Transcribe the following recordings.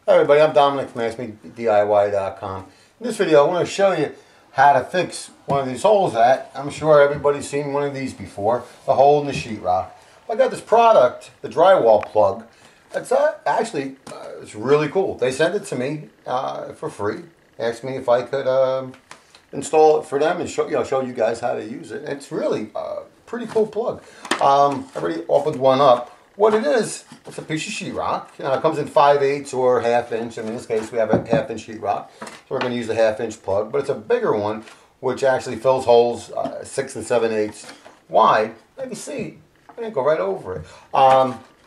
Hi everybody, I'm Dominic from askmediy.com. In this video I want to show you how to fix one of these holes that I'm sure everybody's seen one of these before, the hole in the sheetrock. I got this product, the drywall plug. It's it's really cool. They sent it to me for free. Asked me if I could install it for them and show you guys how to use it. It's really a pretty cool plug. I already opened one up. What it is, it's a piece of sheetrock. It comes in 5/8 or 1/2 inch, and in this case we have a 1/2 inch sheetrock, so we're going to use the 1/2 inch plug. But it's a bigger one, which actually fills holes 6 7/8 wide. Let me see, I'm going to go right over it.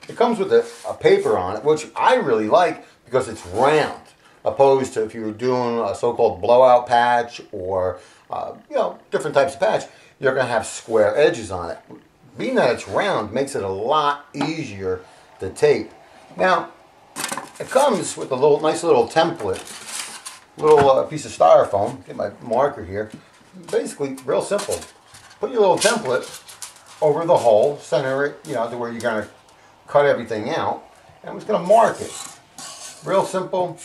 It comes with a paper on it, which I really like because it's round, opposed to if you were doing a so-called blowout patch or different types of patch, you're going to have square edges on it. Being that it's round makes it a lot easier to tape. Now, it comes with a nice little template, little piece of styrofoam. Get my marker here. Basically, real simple. Put your little template over the hole, center it, to where you're going to cut everything out, and I'm just going to mark it. Real simple,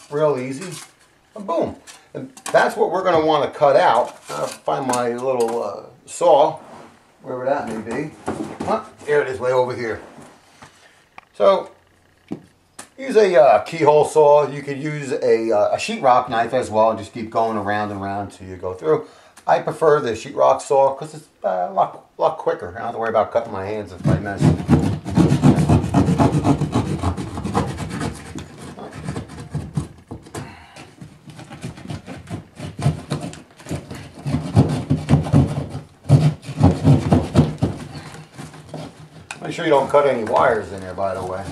real easy, and boom. And that's what we're going to want to cut out. I'll find my little saw, wherever that may be. Here it is, way over here. So, use a keyhole saw. You could use a sheetrock knife as well, and just keep going around and around till you go through. I prefer the sheetrock saw because it's a lot quicker. I don't have to worry about cutting my hands if I mess. Make sure you don't cut any wires in there, by the way.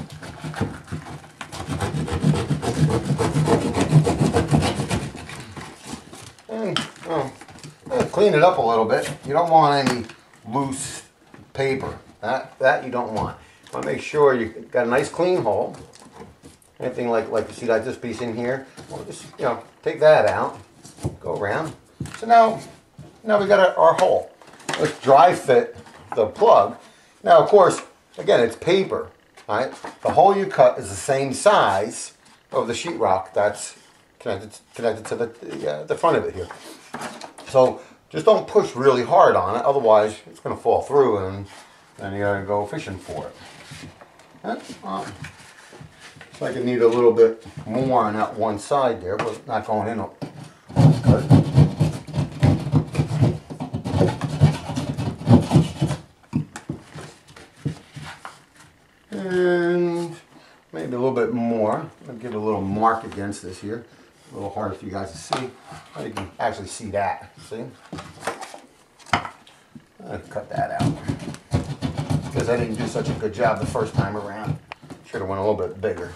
And clean it up a little bit. You don't want any loose paper. That you don't want. You want to make sure you got a nice clean hole. Anything like you see like this piece in here. Well, just take that out. Go around. So now we got our hole. Let's dry fit the plug. Now, of course, again, it's paper, right? The hole you cut is the same size of the sheetrock that's connected to the front of it here. So just don't push really hard on it, otherwise it's going to fall through, and then you got to go fishing for it. Looks like I need a little bit more on that one side there, but not going in. Good. And maybe a little bit more. I'll give it a little mark against this here. A little harder for you guys to see. Oh, you can actually see that. See? I'll cut that out because I didn't do such a good job the first time around. Should have went a little bit bigger.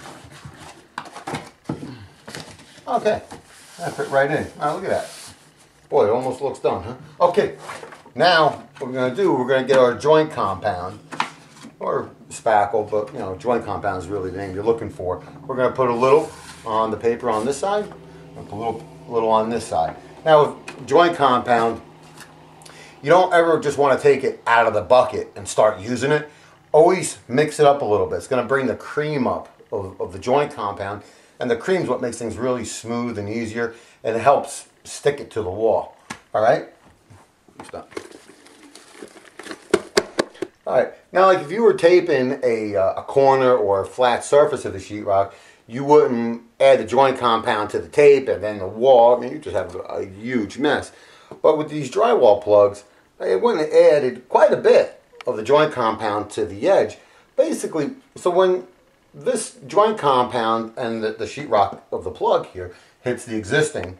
Okay, that fit right in. Now look at that. Boy, it almost looks done, huh? Okay, now what we're going to do, we're going to get our joint compound, or spackle, but joint compound is really the name you're looking for. We're going to put a little on the paper on this side, and put a little on this side. Now with joint compound, you don't ever just want to take it out of the bucket and start using it. Always mix it up a little bit. It's going to bring the cream up of the joint compound, and the cream is what makes things really smooth and easier, and it helps stick it to the wall. All right? Stop. Alright, now like if you were taping a corner or a flat surface of the sheetrock, you wouldn't add the joint compound to the tape and then the wall. I mean, you just have a huge mess. But with these drywall plugs, it went and added quite a bit of the joint compound to the edge. Basically, so when this joint compound and the sheetrock of the plug here hits the existing,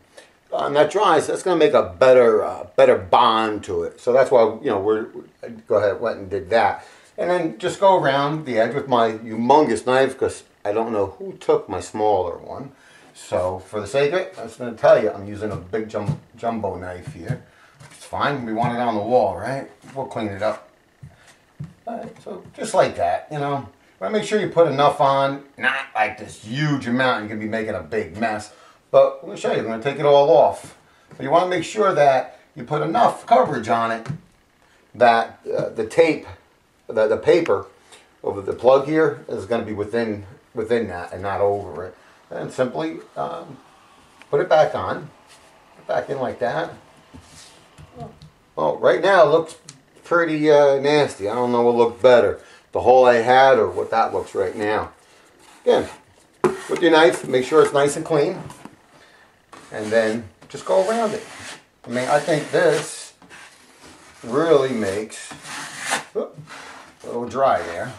and that dries, that's going to make a better bond to it. So that's why went and did that, and then just go around the edge with my humongous knife, because I don't know who took my smaller one. So for the sake of it, I'm just going to tell you, I'm using a big jumbo knife here. It's fine. We want it on the wall, right? We'll clean it up. All right, so just like that, But make sure you put enough on, not like this huge amount. You can be making a big mess. But I'm going to show you. I'm going to take it all off. But you want to make sure that you put enough coverage on it that the tape, the paper over the plug here is going to be within within that and not over it. And simply put it back on, put it back in like that. Well, right now it looks pretty nasty. I don't know what looked better, the hole I had or what that looks right now. Again, with your knife, make sure it's nice and clean, and then just go around it. I mean, I think this really makes, a little dry there.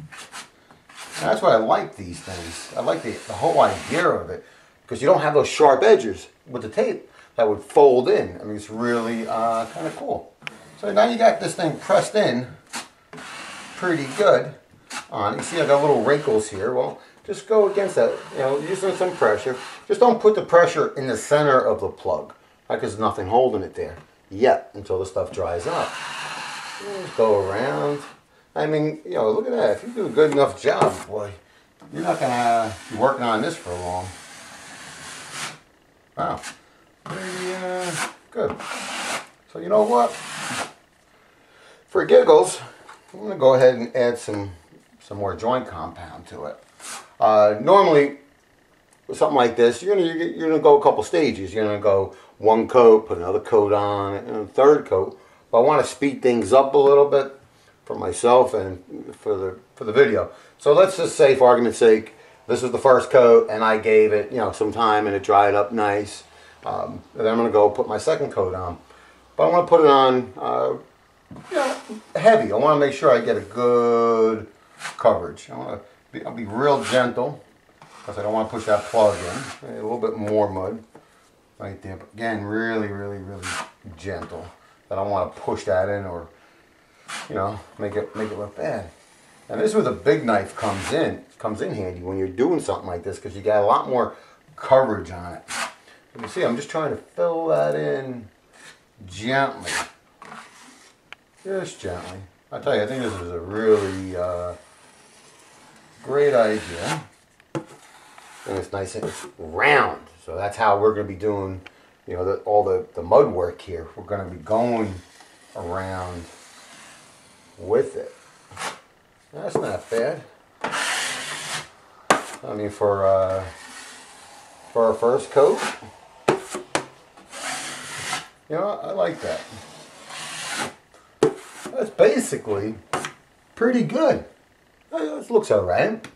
And that's why I like these things. I like the whole idea of it, because you don't have those sharp edges with the tape that would fold in. I mean, it's really kind of cool. So now you got this thing pressed in pretty good on. You see I got little wrinkles here. Well, just go against that, you know, using some pressure. Just don't put the pressure in the center of the plug, because there's nothing holding it there yet until the stuff dries up. Just go around. I mean, you know, look at that. If you do a good enough job, boy, you're not going to be working on this for long. Wow. Pretty good. So you know what? For giggles, I'm going to go ahead and add some more joint compound to it. Normally, with something like this, you're gonna go a couple stages. You're gonna go one coat, put another coat on, and a third coat. But I want to speed things up a little bit for myself and for the video. So let's just say, for argument's sake, this is the first coat, and I gave it, you know, some time, and it dried up nice. And then I'm gonna go put my second coat on. But I want to put it on, you know, heavy. I want to make sure I get a good coverage. I'll be real gentle, because I don't want to push that plug in. A little bit more mud right there. But again, really, really, really gentle. I don't want to push that in or, you know, make it look bad. And this is where the big knife comes in handy when you're doing something like this, because you got a lot more coverage on it. You can see I'm just trying to fill that in gently. Just gently. I tell you, I think this is a really great idea. And it's nice and it's round. So that's how we're going to be doing, you know, all the mud work here. We're going to be going around with it. That's not bad. I mean, for our first coat, you know, I like that. That's basically pretty good. It looks alright.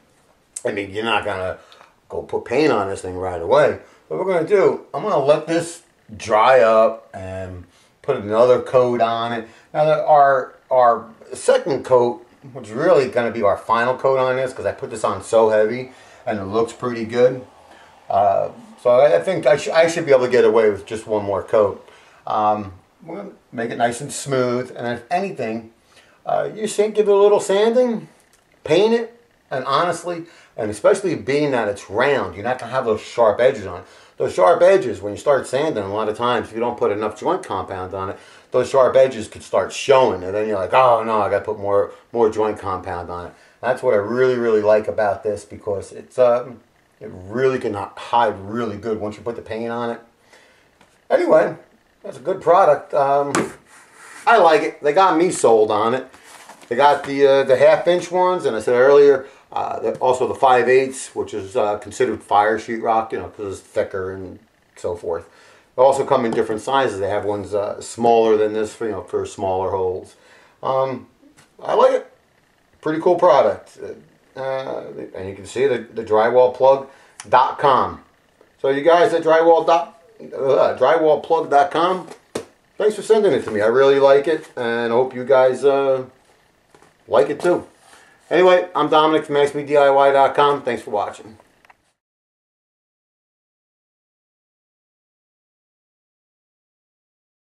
I mean, you're not going to go put paint on this thing right away. What we're going to do, I'm going to let this dry up and put another coat on it. Now, our second coat, which is really going to be our final coat on this, because I put this on so heavy and it looks pretty good. So I think I should be able to get away with just one more coat. We're going to make it nice and smooth, and if anything, you give it a little sanding, paint it, and honestly, and especially being that it's round, you're not going to have those sharp edges on it. Those sharp edges, when you start sanding, a lot of times, if you don't put enough joint compound on it, those sharp edges could start showing, and then you're like, oh no, I got to put more joint compound on it. That's what I really, really like about this, because it's it really can hide really good once you put the paint on it. Anyway, that's a good product. I like it. They got me sold on it. They got the half-inch ones, and I said earlier, also the 5/8, which is considered fire sheetrock, you know, because it's thicker and so forth. They also come in different sizes. They have ones smaller than this, for, you know, for smaller holes. I like it. Pretty cool product. And you can see the drywallplug.com. So you guys at drywallplug.com, thanks for sending it to me. I really like it, and I hope you guys like it too. Anyway, I'm Dominic from askmediy.com. Thanks for watching.